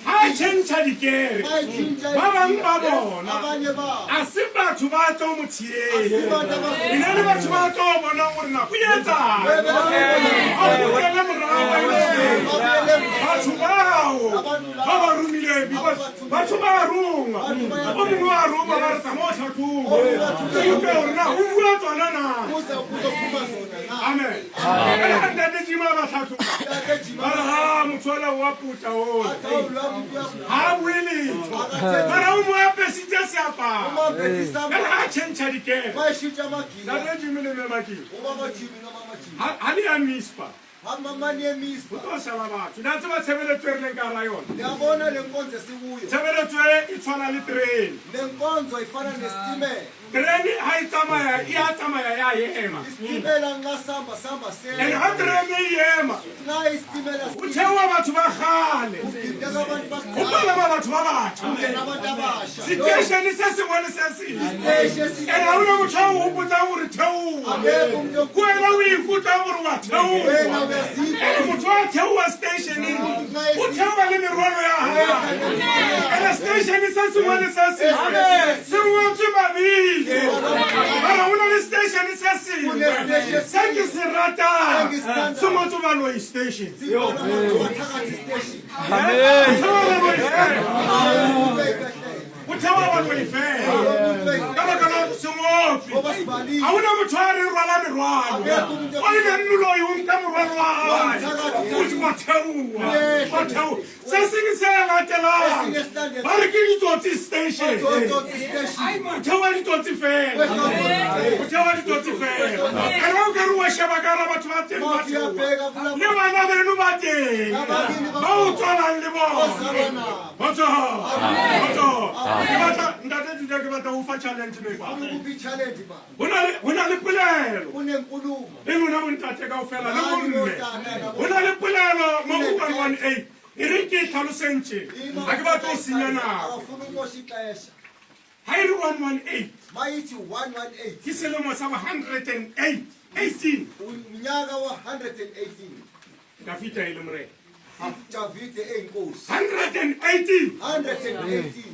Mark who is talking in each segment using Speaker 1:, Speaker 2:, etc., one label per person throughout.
Speaker 1: ha change dikere ba bang ba bona a se batho ba tlo mothie ina le batho ba tlo bona gore na go yetsa batho bao ba ba rumile batho ba runga o mongwe a runga ba re tsamo tlhatlhobo ke gore na o bua tsona na amen ntate jima ba tlhatlhobo ba re ha motswala wa puta o ha wele bara o mo apesitse seaparo ha change dikere ntate jima le memaki ha le a mispa Because I'm about to. That's what several train carrayon. They are one of the contests. Several train, it's on a little train. The conso, I found an estimate. Granny, I tamaya, Yatamaya, Yema. Stimela, Samba, say, and 100 million. Nice, Stimela. Tell about Mahale. Situation is as well as and I don't know how put our toe. Where we put our what toe. Tell a station in and a station is as well as someone to my the station is as thank you, Serrata. Someone to my station. Whatever what we fair. I would have tried to run the wrong. Only the new come around. What Sessing is at the last. Barking to this station. I'm telling you to fair. Whatever to fair. I don't care what Shabagara but never another nobody. Go to the wall. Ndate ndakubata ufa challenge me ba una le pulelo enguna montate ka ofela le momme una le pulelo mo 118 irike tlhalosentse a ke batla o sinyana ha ile 118
Speaker 2: mayithi 118
Speaker 1: ke selemo sa 108 18
Speaker 2: unyaka wa 118
Speaker 1: Dafita ile mre
Speaker 2: Davide enkosi
Speaker 1: 118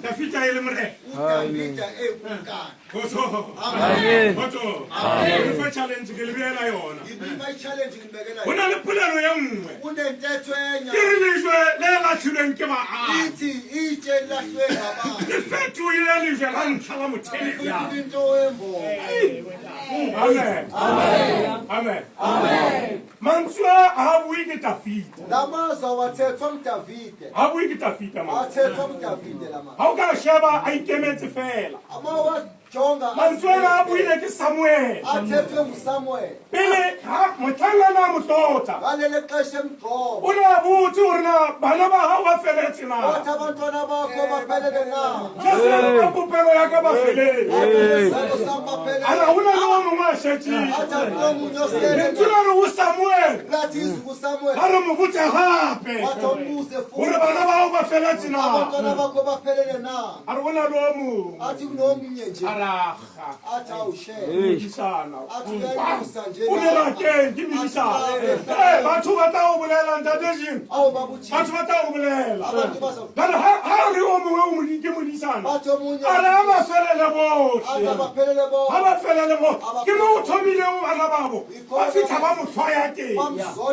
Speaker 1: Dafita ile mre
Speaker 2: Davide enkani
Speaker 1: Koso amen koso amen fa challenge ke lebela yona
Speaker 2: my challenge ngibekela
Speaker 1: Una le pulelo ya nngwe
Speaker 2: unentetho enya
Speaker 1: ke lejwe le la thuleng ke ba a
Speaker 2: ithi itshe lahlwe ngaba
Speaker 1: ke fethu ile lejwe la ntlhala mothea
Speaker 2: into embo
Speaker 1: amen amen amen amen Manswa abuyi ke Dafita
Speaker 2: lamaza wathethwa uDavide
Speaker 1: abuyi ke Dafita ma
Speaker 2: wathethwa uDavide lama
Speaker 1: ha o ka sheba a ikemetse fela
Speaker 2: amawa jonga
Speaker 1: Manswa abuyi ke Samuel
Speaker 2: athethwe nguSamuel
Speaker 1: pele ha motlangana motlotla
Speaker 2: ngalele xesha emgqobo
Speaker 1: una buthi urina bana ba ha ba feletse na
Speaker 2: wathi abantwana bakho baphelele na
Speaker 1: Jesu ba popelo ya ka ba felele ala una lo mongwe a shetse Ntula re Samuel
Speaker 2: lathi nguSamuel
Speaker 1: ha re mo botsa gape
Speaker 2: wathombuze
Speaker 1: ore bana ba ba feletse na
Speaker 2: abantwana bakho baphelele na
Speaker 1: a re bona lo mo
Speaker 2: athi kunomunye nje
Speaker 1: araga
Speaker 2: athi awushele
Speaker 1: Misana
Speaker 2: athi uyayibusa nje
Speaker 1: o ne la ke ke misana batho ba tla o bolela ntate jeng
Speaker 2: awu babuthi
Speaker 1: batho ba tla o bolela
Speaker 2: abantu bazo
Speaker 1: bana ha re o mongwe o modike modisana
Speaker 2: bathomunye
Speaker 1: ala ba felele bo
Speaker 2: athi baphelele bo
Speaker 1: ha ba felele bo ke mo thomile o bana babo ba fitha ba mo tlhoya teng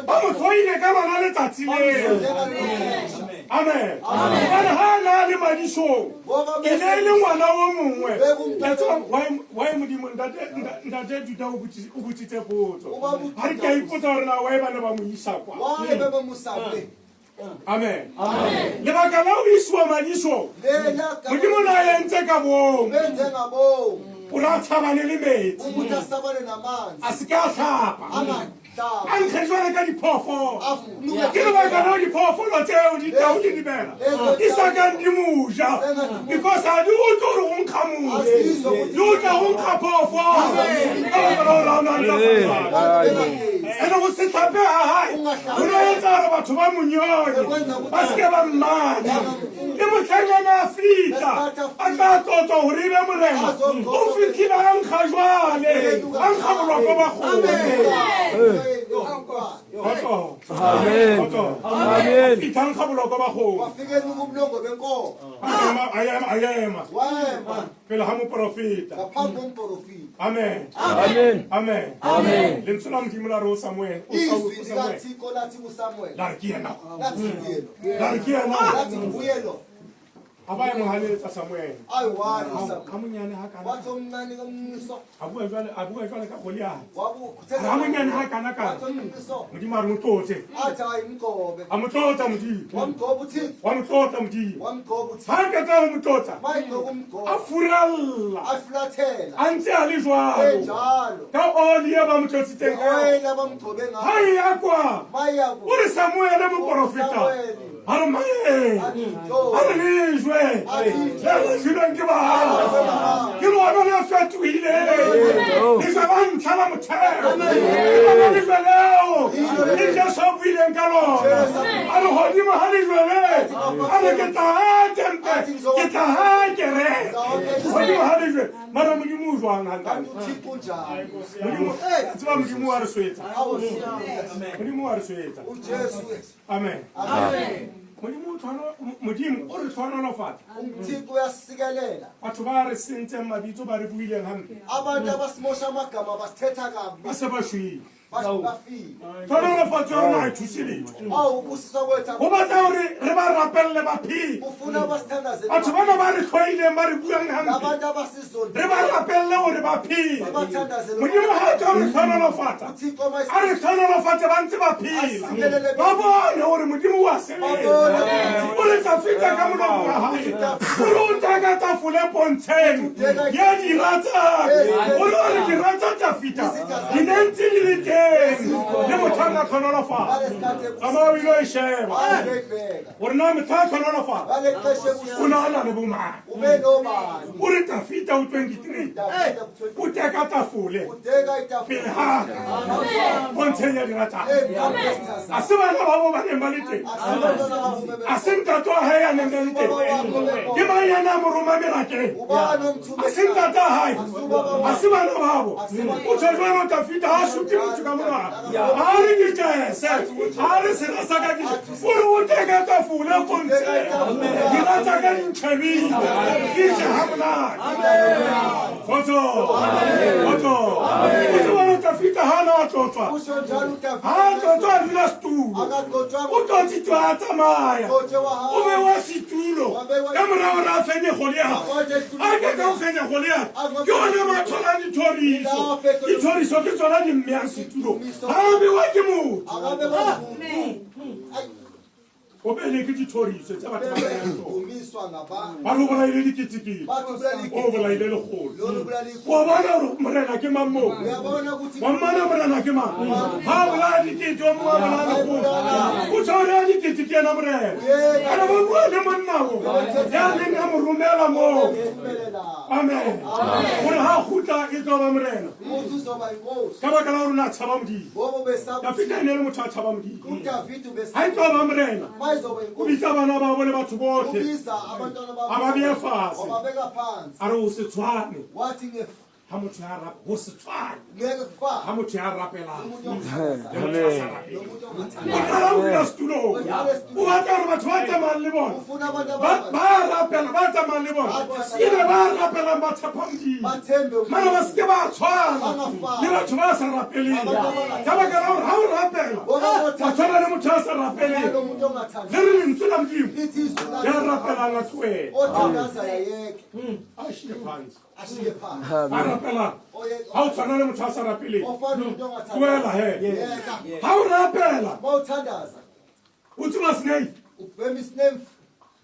Speaker 1: ba mo tlhoile ka bana letsatsi le amen bana ha na le madisong ke ne le ngwana o mongwe why modimo ntate Juda o botsitse potso ha re ka ipotsa gore na why bana ba mo isa kwa
Speaker 2: wae bebe musabe
Speaker 1: amen lebaka la o isiwa madisong modimo na entse ka bong
Speaker 2: benze ngabo
Speaker 1: o ra tshabane le metsi
Speaker 2: ukuthi asabane namanzi
Speaker 1: a se ka tlhapa
Speaker 2: angadaba
Speaker 1: ankgejwane ka diphofolo ke lebaka la diphofolo tseo di tao di dimela di sa kang di moja because ha di utlwe gore go nkga mose di utlwa go nkga phofolo ka baka la o laonantsa ene go se tlhape a hae o ne etsa gore batho ba monyone ba seke ba mmanya le motlhanyana a fitla a tla tlotswa gore e be morena o fitlhile a nkga jwale a nkga boloko ba kgone Kgotso.
Speaker 3: Amen.
Speaker 1: Kgotso.
Speaker 3: Amen.
Speaker 1: Fitang kgabolwa kwa bagong.
Speaker 2: Wafikeni kubulongo benkomo.
Speaker 1: Ayema.
Speaker 2: Wema.
Speaker 1: Pele ga moporofeta.
Speaker 2: Ngaphambi komprofita.
Speaker 1: Amen.
Speaker 3: Amen.
Speaker 1: Amen.
Speaker 3: Amen.
Speaker 1: Lentswe la Modimo la re o Samuel.
Speaker 2: Izwi likaThixo lathi kuSamuel.
Speaker 1: La re ke yena.
Speaker 2: Lathi Mbuyelo.
Speaker 1: La re ke yena.
Speaker 2: Lathi Mbuyelo.
Speaker 1: A ba e mo haletsa Samuel.
Speaker 2: Ayiwani
Speaker 1: Ka
Speaker 2: uSamuel.
Speaker 1: monyane ha kana.
Speaker 2: Wathi omncane komniniso.
Speaker 1: A bua jwale ka Goliath.
Speaker 2: Wabukhuthaza.
Speaker 1: Ha monyane ha kana ka.
Speaker 2: Wathi omniniso.
Speaker 1: Modimo a re mo tlotse.
Speaker 2: Athi ayimgobe.
Speaker 1: A mo tlotsa Modimo.
Speaker 2: Wamgoba uThixo.
Speaker 1: Wa mo tlotsa Modimo.
Speaker 2: Wamgoba uThixo.
Speaker 1: Ha ka tla mo tlotsa.
Speaker 2: Mayigcoba
Speaker 1: A
Speaker 2: umgoba.
Speaker 1: furalla.
Speaker 2: Afulathela.
Speaker 1: A ntse a le jwalo.
Speaker 2: Enjalo.
Speaker 1: Ka oli e ba mo tlotsitseng eo.
Speaker 2: Oyela bamgcobe
Speaker 1: Ha
Speaker 2: ngayo.
Speaker 1: e ya kwa.
Speaker 2: Mayaku.
Speaker 1: O re Samuel moporofeta. A re mae. A re lejwe. Le jweleng ke ba. Ke lona le fetohile. Le jwa ba ntlha ba motheo. Le jwa leo. Le jwa so buileng ka lona. A re godimo ha le jwele. A re ke tla ha tempe. Ke tla ha kere. Godimo ha le jwele. Mara Modimo o jwang hantane.
Speaker 2: uThixo unjani.
Speaker 1: Modimo tseba Modimo wa re swetsa.
Speaker 2: Awusiyami.
Speaker 1: Modimo wa re swetsa.
Speaker 2: uJesu.
Speaker 1: Amen.
Speaker 2: Amen.
Speaker 1: Modimo o re tshwanolofatsa.
Speaker 2: uThixo uyasikelela.
Speaker 1: Batho ba re sentseng mabitso ba re buileng hampe
Speaker 2: Abantu abasimosha amagama basithetha kabi.
Speaker 1: ba se ba shwele.
Speaker 2: Bafile.
Speaker 1: Tshwanolofatso ya rona ha e thuse letho.
Speaker 2: Awubusiswa kwethu.
Speaker 1: Go batla gore re ba rapelele baphedi.
Speaker 2: Ufuna abasithandaze.
Speaker 1: Batho bana ba re tlhoileng ba re buang hampe
Speaker 2: Abantu abasizondile.
Speaker 1: re ba rapelele gore baphedi.
Speaker 2: Abathandaze.
Speaker 1: Modimo ha a tla re tshwanolofatsa
Speaker 2: uThixo
Speaker 1: a re tshwanolofatse ba ntse ba phela ba bone gore Modimo wa sebetsa o le tla feta ka molomo wa hae o re o taka tafole pontsheng ya diratsake o re gore diratsa tsa feta di ne ntse di le teng le motho a nka tlhonolofatsa ka moo o ile o e sheba gore na motho a tlhonolofatsa o nagana le bomang
Speaker 2: ube nobani.
Speaker 1: o re tafita o 23 o teka tafole
Speaker 2: Udeka itafula.
Speaker 1: pele ga pontsheng ya diratsake a se bana ba bo ba neng ba le teng a se ntate wa hae ya neng a le teng ke mang ya na mo roma merakeng a se ntate wa hae a se bana babo o tsho jwale o tafita ha a suti motho ka monwana ha a re ditese ha a re sera sa ka kee o re o teka tafole pontsheng diratsaka dintšhabile ke je ha monate kgotso kgotso o tsebana o tafita ha na wa tlotswa
Speaker 2: Usho njalo
Speaker 1: ha
Speaker 2: utafika.
Speaker 1: a tlotswa a dula setulo
Speaker 2: Akagcotshwa.
Speaker 1: o totsitswe a tsamaya
Speaker 2: Ugcotshwe wahamba.
Speaker 1: o be wa setulo ka morago re a fenye Goliath a ke ka o fenya Goliath ke one mathola dithoriso ke tsona di mmeyang setulo ga a bewa ke motho
Speaker 2: Akabe wamuntu.
Speaker 1: o bele ke dithoriso tse batho ba bayang tsona
Speaker 2: Umiswa ngabantu.
Speaker 1: ba re o bolaile diketekete
Speaker 2: Bathi
Speaker 1: o bolaile legolo
Speaker 2: Lolu bulali.
Speaker 1: o bona gore morena ke mang moo
Speaker 2: Uyabona ukuthi
Speaker 1: wa mmana morena ke mang ga a bolaya dikete o mongwe a bolaya legolo o tshware ya dikete ke ena morena ana ba bua le monnao ya neng a mo romela moo
Speaker 2: umelela.
Speaker 1: amen gore ga a gutla e tlo ba morena
Speaker 2: Umuntu uzoba inkosi.
Speaker 1: ka baka la gore o ne a tshaba modimo
Speaker 2: Bobo besaba.
Speaker 1: dafita e ne le motho a tshaba modimo
Speaker 2: uDavide
Speaker 1: ga e
Speaker 2: besaba.
Speaker 1: tlo ba morena
Speaker 2: Mayizoba
Speaker 1: o
Speaker 2: inkosi.
Speaker 1: bitsa bana ba bo le batho botlhe
Speaker 2: Ubisa abantwana babo.
Speaker 1: a ba bea fatshe
Speaker 2: Wababeka phansi.
Speaker 1: a re o se tshwane
Speaker 2: Wathi
Speaker 1: ga motho ya rapa o se tshwane
Speaker 2: ngeke kufa.
Speaker 1: ga motho ya rapelang
Speaker 2: Umuntu ongathandaza.
Speaker 1: le motho a sa rapeleng
Speaker 2: Umuntu
Speaker 1: o
Speaker 2: ongathandaza.
Speaker 1: qala o dula setulong o batla gore batho ba tsamayang le bona
Speaker 2: Ufuna abantu
Speaker 1: ba
Speaker 2: abangcwele.
Speaker 1: rapela ba tsamayang le bona ebe ba rapelang ba tshepa modimo
Speaker 2: Bathembe
Speaker 1: mara ba seke ba tshwana
Speaker 2: Bangafani.
Speaker 1: le batho ba sa rapeleng ka baka la gore ga o rapela ba tshwana le motho a sa rapeleng
Speaker 2: umuntu
Speaker 1: le
Speaker 2: ongathandaza.
Speaker 1: re lentswe la modimo
Speaker 2: Lithi izwi
Speaker 1: ya
Speaker 2: lakhe.
Speaker 1: rapelang a tloela
Speaker 2: Othandaza yayeke.
Speaker 1: a shile phansi
Speaker 2: Ashiye phansi.
Speaker 1: a rapelang ga o tshwana le motho a sa rapeleng
Speaker 2: Ofana umuntu
Speaker 1: tloela
Speaker 2: ongathandaza.
Speaker 1: he
Speaker 2: Yeka.
Speaker 1: ga o rapela
Speaker 2: Mawuthandaza.
Speaker 1: o tseba snake
Speaker 2: Ubhema isinemfu.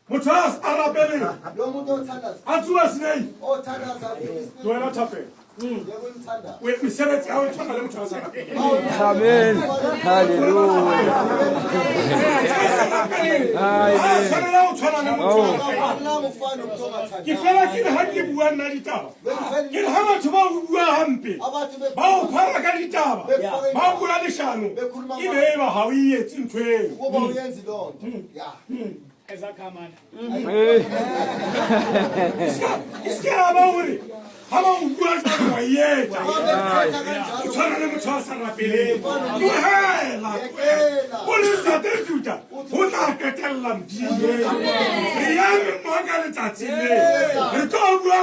Speaker 1: motho a rapeleng
Speaker 2: Lo muntu othandaza.
Speaker 1: a tsuba snake
Speaker 2: Othandaza ubhema isinemfu.
Speaker 1: tloela thapela
Speaker 2: Yebo umthandaza.
Speaker 1: mesebetsi ya o e tshwana le motho a sa rapeleng
Speaker 3: Amen. Hallelujah.
Speaker 1: a tshwanela o tshwana le motho a rapeleng.
Speaker 2: Akufanelanga ufane umuntu
Speaker 1: ke
Speaker 2: ongathandaza.
Speaker 1: fela ke re ga ke bua nna ditaba ke re ga batho ba o bua hampe
Speaker 2: Abantu
Speaker 1: ba o phara ka ditaba ba o bua leshano e be e ba ga o ietse ntho eo
Speaker 2: kuba uyenzi loo nto. Ya.
Speaker 1: Iske abauri. Haba ukula jana wa yeta. Utshwana le motho a sa rapeleng. Tlohela. O le ntatetuta. O tla qetella Modimo. Re ya mo ka letsatsi le. Re tlo bua